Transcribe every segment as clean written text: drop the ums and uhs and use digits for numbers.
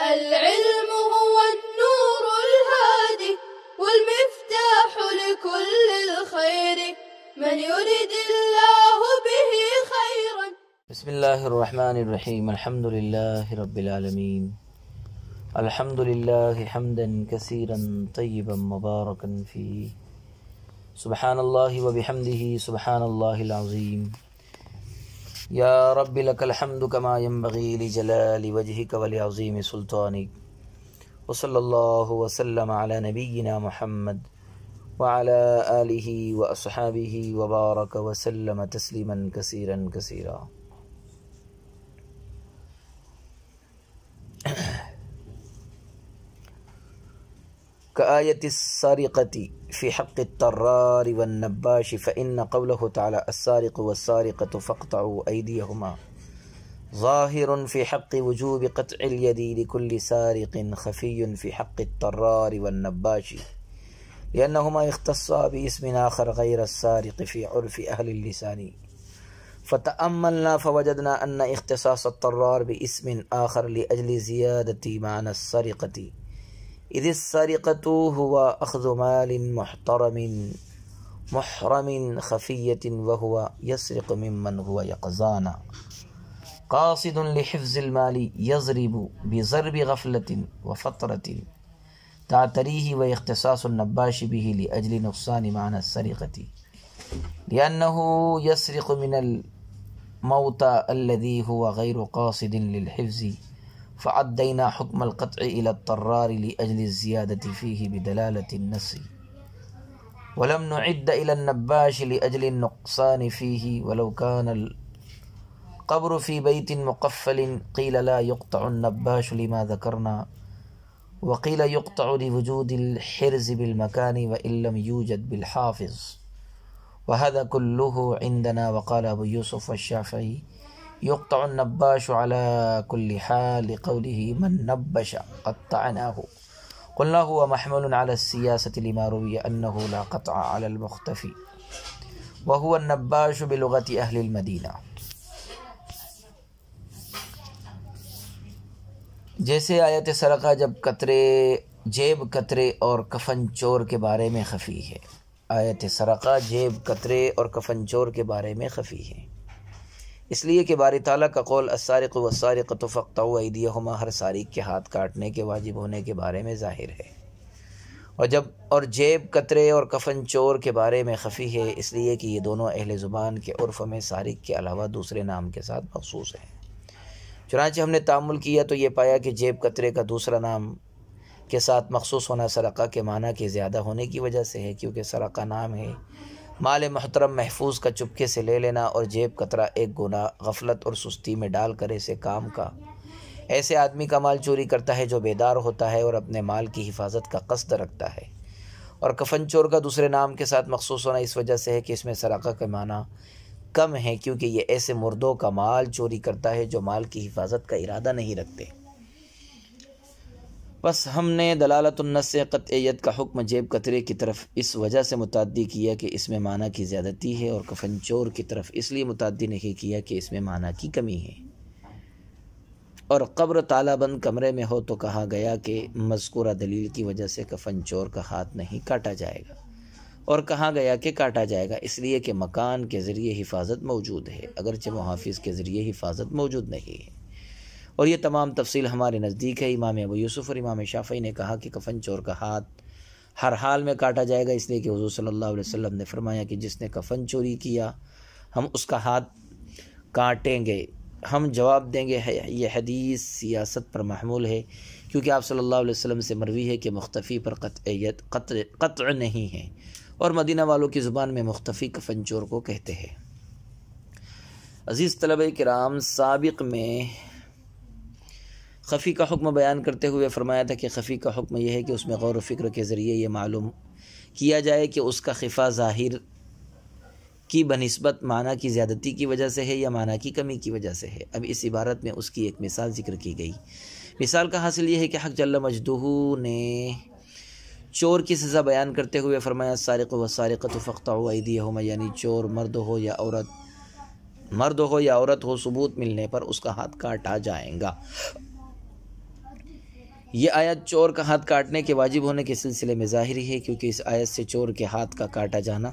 العلم هو النور الهادي والمفتاح لكل الخير من يريد الله به خيرا. بسم اللہ الرحمن الرحیم. الحمد للہ رب العالمین. الحمد للہ حمدا کثیرا طیبا مبارکا فیہ. سبحان اللہ وبحمدہ سبحان اللہ العظیم. یا رب لک الحمد کما ينبغی لجلال وجہک ولعظیم سلطانک. وصلی اللہ وسلم علی نبینا محمد وعلی آلہ واصحابہ وبارک وسلم تسلیما کثیرا کثیرا. كآية السارقة في حق الطرار والنباش، فإن قوله تعالى السارق والسارقة فاقطعوا أيديهما ظاهر في حق وجوب قطع اليد لكل سارق، خفي في حق الطرار والنباش لأنهما اختصا باسم آخر غير السارق في عرف أهل اللسان. فتأملنا فوجدنا أن اختصاص الطرار باسم آخر لأجل زيادة معنى السرقة، إذ السرقة هو أخذ مال محرم خفية وهو يسرق ممن هو يقظان قاصد لحفظ المال، يضرب بضرب غفلة وفترة تعتريه. واختصاص النباش به لأجل نقصان معنى السرقة لأنه يسرق من الموت الذي هو غير قاصد للحفظ، فعدينا حكم القطع إلى الطرار لأجل الزيادة فيه بدلالة النص، ولم نعد إلى النباش لأجل النقصان فيه. ولو كان القبر في بيت مقفل قيل لا يقطع النباش لما ذكرنا، وقيل يقطع لوجود الحرز بالمكان وإن لم يوجد بالحافظ، وهذا كله عندنا. وقال أبو يوسف والشافعي يقطع النباش على كل حال لقوله من نبش قطعناه. قلنا هو محمول على السياسة لما روي أنه لا قطع على المختفي وهو النباش بلغة أهل المدینہ. جیسے آیت سرقہ جیب کترے اور کفن چور کے بارے میں خفی ہے. آیت سرقہ جیب کترے اور کفن چور کے بارے میں خفی ہے، اس لیے کہ باری تعالیٰ کا قول السارق والسارقۃ فاقطعوا ایدیہما ہر سارق کے ہاتھ کاٹنے کے واجب ہونے کے بارے میں ظاہر ہے، اور جیب کترے اور کفن چور کے بارے میں خفی ہے، اس لیے کہ یہ دونوں اہل زبان کے عرف میں سارق کے علاوہ دوسرے نام کے ساتھ مخصوص ہیں. چنانچہ ہم نے تأمل کیا تو یہ پایا کہ جیب کترے کا دوسرا نام کے ساتھ مخصوص ہونا سرقہ کے معنی کے زیادہ ہونے کی وجہ سے ہے، کیونکہ سرقہ نام ہے مال محترم محفوظ کا چپکے سے لے لینا، اور جیب کترا ایک گناہ غفلت اور سستی میں ڈال کر ایسے آدمی کا مال چوری کرتا ہے جو بیدار ہوتا ہے اور اپنے مال کی حفاظت کا قصد رکھتا ہے. اور کفن چور کا دوسرے نام کے ساتھ مخصوص ہونا اس وجہ سے ہے کہ اس میں سرقہ کا معنی کم ہے، کیونکہ یہ ایسے مردوں کا مال چوری کرتا ہے جو مال کی حفاظت کا ارادہ نہیں رکھتے. بس ہم نے دلالت النص سے قطعیت کا حکم جیب کترے کی طرف اس وجہ سے متعدی کیا کہ اس میں معنی کی زیادتی ہے، اور کفن چور کی طرف اس لیے متعدی نہیں کیا کہ اس میں معنی کی کمی ہے. اور قبر تالا بند کمرے میں ہو تو کہا گیا کہ مذکورہ دلیل کی وجہ سے کفن چور کا ہاتھ نہیں کاٹا جائے گا، اور کہا گیا کہ کاٹا جائے گا اس لیے کہ مکان کے ذریعے حفاظت موجود ہے، اگرچہ محافظ کے ذریعے حفاظت موجود نہیں ہے. اور یہ تمام تفصیل ہمارے نزدیک ہے. امام ابو یوسف اور امام شافعی نے کہا کہ کفن چور کا ہاتھ ہر حال میں کاٹا جائے گا، اس لیے کہ حضور صلی اللہ علیہ وسلم نے فرمایا کہ جس نے کفن چوری کیا ہم اس کا ہاتھ کاٹیں گے. ہم جواب دیں گے یہ حدیث سیاست پر محمول ہے، کیونکہ آپ صلی اللہ علیہ وسلم سے مروی ہے کہ مختفی پر قطع نہیں ہے، اور مدینہ والوں کی زبان میں مختفی کفن چور کو کہتے ہیں. عزیز طلبہ کرام، سابق میں خفی کا حکم بیان کرتے ہوئے فرمایا تھا کہ خفی کا حکم یہ ہے کہ اس میں غور و فکر کے ذریعے یہ معلوم کیا جائے کہ اس کا خفا ظاہر کی بنسبت معنی کی زیادتی کی وجہ سے ہے یا معنی کی کمی کی وجہ سے ہے. اب اس عبارت میں اس کی ایک مثال ذکر کی گئی. مثال کا حاصل یہ ہے کہ حق جل مجدہ نے چور کی سزا بیان کرتے ہوئے فرمایا السارق والسارقۃ فاقطعوا ایدیہما، یعنی چور مرد ہو یا عورت ہو ثبوت ملنے پر اس کا ہاتھ کاٹا جائے گا. یہ آیت چور کا ہاتھ کاٹنے کے واجب ہونے کے سلسلے میں ظاہری ہے، کیونکہ اس آیت سے چور کے ہاتھ کا کاٹا جانا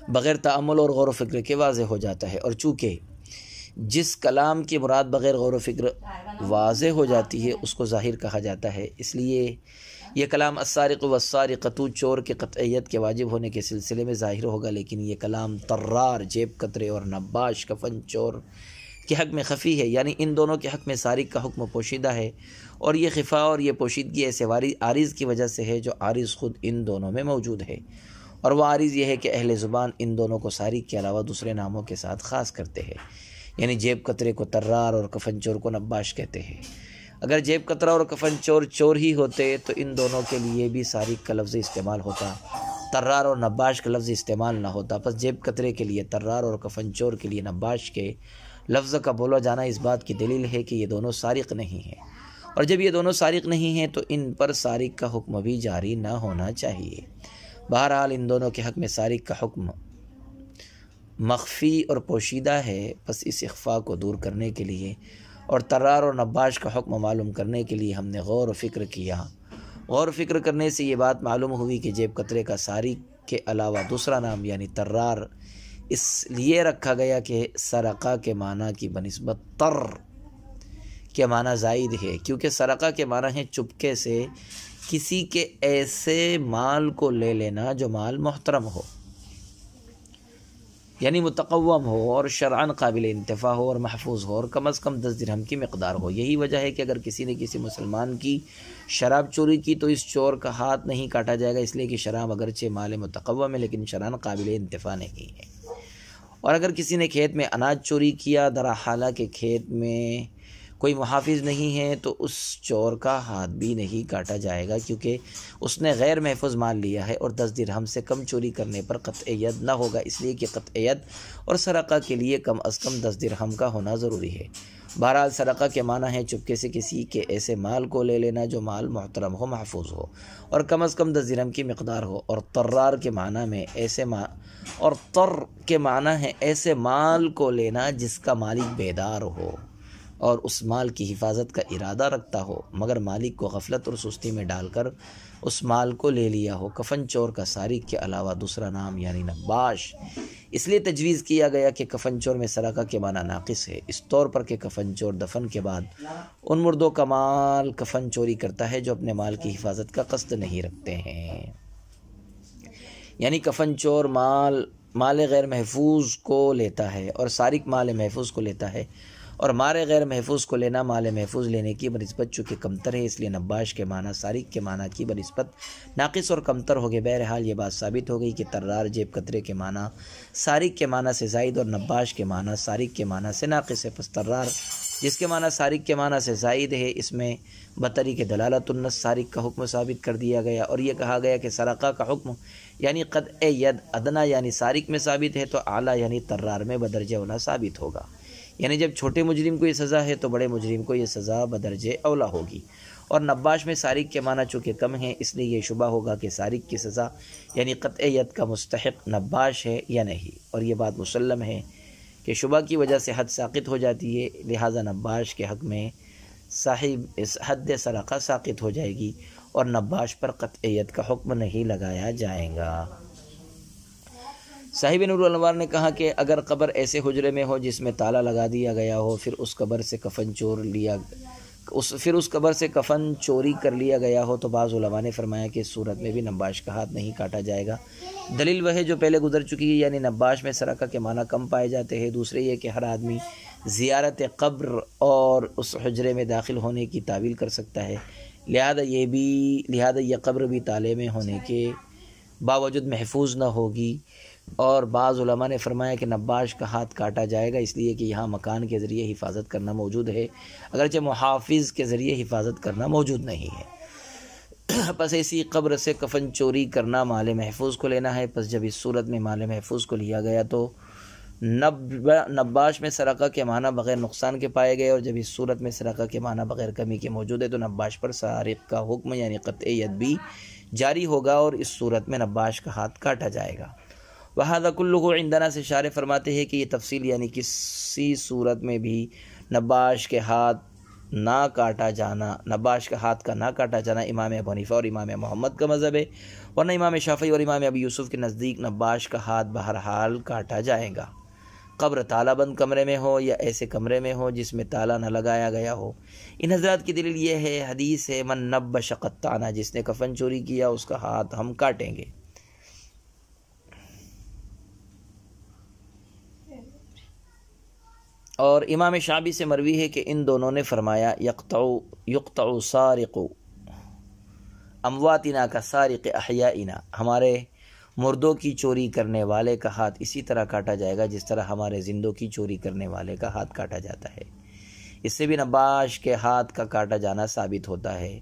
بغیر تأمل اور غور و فکر کے واضح ہو جاتا ہے، اور چونکہ جس کلام کی مراد بغیر غور و فکر واضح ہو جاتی ہے اس کو ظاہر کہا جاتا ہے، اس لیے یہ کلام السارق والسارقۃ چور کے قطعیت کے واجب ہونے کے سلسلے میں ظاہر ہوگا، لیکن یہ کلام طرار جیب کترے اور نباش کفن چور کے حق میں خفی ہے، یعنی ان دونوں کے حق میں سارق کا حکم پوشیدہ ہے، اور یہ خفا اور یہ پوشیدگی ایسے عارض کی وجہ سے ہے جو عارض خود ان دونوں میں موجود ہے، اور وہ عارض یہ ہے کہ اہل زبان ان دونوں کو سارق کے علاوہ دوسرے ناموں کے ساتھ خاص کرتے ہیں، یعنی جیب کترے کو طرار اور کفن چور کو نباش کہتے ہیں۔ اگر جیب کترا اور کفن چور چور ہی ہوتے تو ان دونوں کے لیے بھی سارق کا لفظ استعمال ہوتا، طرار اور نباش کا لفظ استعمال نہ ہوتا، پس جیب کترے کے لیے طرار اور کفن چور کے لیے نباش کے لفظ کا بولا جانا اس بات کی دلیل ہے کہ یہ دونوں سارق نہیں ہیں، اور جب یہ دونوں سارق نہیں ہیں تو ان پر سارق کا حکم بھی جاری نہ ہونا چاہیے۔ بہرحال ان دونوں کے حق میں سارق کا حکم مخفی اور پوشیدہ ہے، پس اس اخفاء کو دور کرنے کے لیے اور طرار اور نباش کا حکم معلوم کرنے کے لیے ہم نے غور و فکر کیا۔ غور و فکر کرنے سے یہ بات معلوم ہوئی کہ جیب کترے کا سارق کے علاوہ دوسرا نام یعنی طرار اس لیے رکھا گیا کہ سرقہ کے معنی کی بنسبت طر کے معنی زائد ہے، کیونکہ سرقہ کے معنی ہے چپکے سے کسی کے ایسے مال کو لے لینا جو مال محترم ہو، یعنی متقوم ہو اور شرعاً قابل انتفاع ہو اور محفوظ ہو اور کم از کم 10 درہم کی مقدار ہو۔ یہی وجہ ہے کہ اگر کسی نے کسی مسلمان کی شراب چوری کی تو اس چور کا ہاتھ نہیں کاٹا جائے گا، اس لیے کہ شراب اگرچہ مال متقوم ہے لیکن شرعاً قابل انتفاع نہیں ہے۔ اور اگر کسی نے کھیت میں اناج چوری کیا درا حالہ کہ کھیت میں کوئی محافظ نہیں ہے تو اس چور کا ہاتھ بھی نہیں کاٹا جائے گا، کیونکہ اس نے غیر محفوظ مال لیا ہے اور 10 درہم سے کم چوری کرنے پر قطعیت نہ ہوگا، اس لیے کہ قطعیت اور سرقہ کے لیے کم از کم 10 درہم کا ہونا ضروری ہے۔ بہرحال سرقہ کے معنی ہے چپکے سے کسی کے ایسے مال کو لے لینا جو مال محترم ہو، محفوظ ہو اور کم از کم 10 درہم کی مقدار ہو، اور طرار کے معنی میں ایسے مال کو لینا جس کا مالک بیدار ہو اور اس مال کی حفاظت کا ارادہ رکھتا ہو مگر مالک کو غفلت اور سستی میں ڈال کر اس مال کو لے لیا ہو۔ کفن چور کا سارق کے علاوہ دوسرا نام یعنی نباش اس لیے تجویز کیا گیا کہ کفن چور میں سرقہ کے معنی ناقص ہے، اس طور پر کہ کفن چور دفن کے بعد ان مردوں کا مال کفن چوری کرتا ہے جو اپنے مال کی حفاظت کا قصد نہیں رکھتے ہیں، یعنی کفن چور مال غیر محفوظ کو لیتا ہے اور سارق مال محفوظ کو لیتا ہے، اور مال غیر محفوظ کو لینا مال محفوظ لینے کی بنسبت چونکہ کمتر ہے، اس لیے نباش کے معنی سارق کے معنی کی بنسبت ناقص اور کمتر ہو گئے۔ بہرحال یہ بات ثابت ہو گئی کہ طرار جیب کترے کے معنی سارق کے معنی سے زائد اور نباش کے معنی سارق کے معنی سے ناقص ہے، پس طرار جس کے معنی سارق کے معنی سے زائد ہے اس میں بطریق دلالت النص سارق کا حکم ثابت کر دیا گیا، اور یہ کہا گیا کہ سرقہ کا حکم یعنی قطع ید ادنا یعنی سارق میں ثابت ہے تو اعلیٰ یعنی طرار میں بدرجہ اولا ثابت ہوگا، یعنی جب چھوٹے مجرم کو یہ سزا ہے تو بڑے مجرم کو یہ سزا بدرجہ اولا ہوگی، اور نباش میں سارق کے معنی چونکہ کم ہیں اس لیے یہ شبہ ہوگا کہ سارق کی سزا یعنی قطعیت کا مستحق نباش ہے یا نہیں، اور یہ بات مسلم ہے کہ شبہ کی وجہ سے حد ساقط ہو جاتی ہے، لہٰذا نباش کے حق میں صاحب اس حد سرقہ ساقط ہو جائے گی اور نباش پر قطعیت کا حکم نہیں لگایا جائے گا۔ صاحب نور الانوار نے کہا کہ اگر قبر ایسے حجرے میں ہو جس میں تالا لگا دیا گیا ہو پھر اس قبر سے کفن چوری کر لیا گیا ہو تو بعض علماء نے فرمایا کہ اس صورت میں بھی نباش کا ہاتھ نہیں کاٹا جائے گا۔ دلیل وہ ہے جو پہلے گزر چکی ہے، یعنی نباش میں سرقہ کے معنی کم پائے جاتے ہیں، دوسرے یہ کہ ہر آدمی زیارت قبر اور اس حجرے میں داخل ہونے کی تعویل کر سکتا ہے، لہذا یہ قبر بھی تالے میں ہونے کے باوجود محفوظ نہ ہوگی، اور بعض علماء نے فرمایا کہ نباش کا ہاتھ کاٹا جائے گا اس لیے کہ یہاں مکان کے ذریعے حفاظت کرنا موجود ہے اگرچہ محافظ کے ذریعے حفاظت کرنا موجود نہیں ہے۔ پس ایسی قبر سے کفن چوری کرنا مال محفوظ کو لینا ہے، پس جب اس صورت میں مال محفوظ کو لیا گیا تو نباش میں سرقہ کے معنی بغیر نقصان کے پائے گئے، اور جب اس صورت میں سرقہ کے معنی بغیر کمی کے موجود ہے تو نباش پر سارق کا حکم یعنی قطعیت بھی جاری ہوگا اور اس صورت میں نباش کا ہاتھ کاٹا جائے گا۔ وَهَذَا كُلُّهُ عِنْدَنَا سے شارح فرماتے ہیں کہ یہ تفصیل یعنی کسی صورت میں بھی نباش کے ہاتھ نہ کاٹا جانا، نباش کا ہاتھ کا نہ کاٹا جانا امام ابو حنیفہ اور امام محمد کا مذہب ہے، ورنہ امام شافعی اور امام ابو یوسف کے نزدیک نباش کا ہاتھ بہرحال کاٹا جائے گا، قبر تالا بند کمرے میں ہو یا ایسے کمرے میں ہو جس میں تالا نہ لگایا گیا ہو۔ ان حضرات کی دلیل یہ ہے، حدیث ہے من نبش قطعنا، جس نے کفن چوری کیا اس کا ہاتھ ہم کاٹیں گے۔ اور امام شعبی سے مروی ہے کہ ان دونوں نے فرمایا یقطع سارق امواتنا کا سارق احیائنا، ہمارے مردوں کی چوری کرنے والے کا ہاتھ اسی طرح کاٹا جائے گا جس طرح ہمارے زندوں کی چوری کرنے والے کا ہاتھ کاٹا جاتا ہے۔ اس سے بھی نباش کے ہاتھ کا کاٹا جانا ثابت ہوتا ہے۔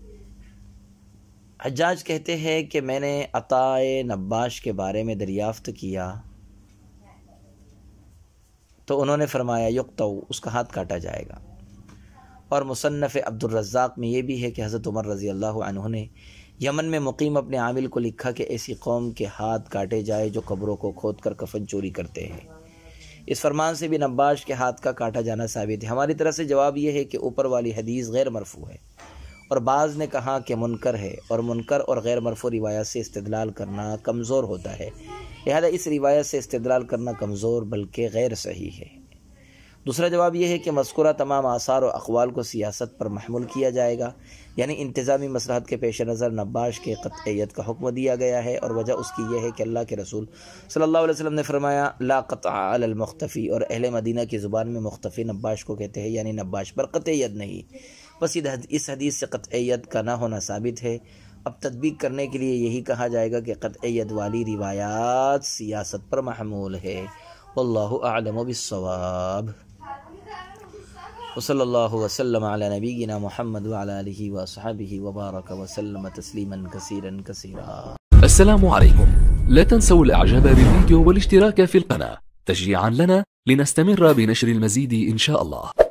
حجاج کہتے ہیں کہ میں نے عطاء نباش کے بارے میں دریافت کیا تو انہوں نے فرمایا یقطع، اس کا ہاتھ کاٹا جائے گا۔ اور مصنف عبد الرزاق میں یہ بھی ہے کہ حضرت عمر رضی اللہ عنہ نے یمن میں مقیم اپنے عامل کو لکھا کہ ایسی قوم کے ہاتھ کاٹے جائے جو قبروں کو کھود کر کفن چوری کرتے ہیں۔ اس فرمان سے بھی نباش کے ہاتھ کا کاٹا جانا ثابت ہے۔ ہماری طرف سے جواب یہ ہے کہ اوپر والی حدیث غیر مرفوع ہے، اور بعض نے کہا کہ منکر ہے، اور منکر اور غیر مرفوع روایت سے استدلال کرنا کمزور ہوتا ہے، لہذا اس روایت سے استدلال کرنا کمزور بلکہ غیر صحیح ہے۔ دوسرا جواب یہ ہے کہ مذکورہ تمام آثار و اقوال کو سیاست پر محمول کیا جائے گا، یعنی انتظامی مصلحت کے پیش نظر نباش کے قطعیت کا حکم دیا گیا ہے، اور وجہ اس کی یہ ہے کہ اللہ کے رسول صلی اللہ علیہ وسلم نے فرمایا لا قطع علی المختفی، اور اہل مدینہ کی زبان میں مختفی نباش کو کہتے ہیں، یعنی نباش پر قطعیت نہیں۔ بس اس حدیث سے قطعیت کا نہ ہونا ثابت ہے۔ اب تطبیق کرنے کے لیے یہی کہا جائے گا کہ قطعیت والی روایات سیاست پر محمول ہے۔ واللہ اعلم بالصواب۔ وصلی اللہ وسلم علی نبینا محمد وعلی آلہ وصحبہ وبارک وسلم تسلیما کثیرا کثیرا۔ السلام عليكم، لا تنسوا الاعجاب بالفيديو والاشتراك في القناة تشجيعا لنا لنستمر بنشر المزيد إن شاء الله.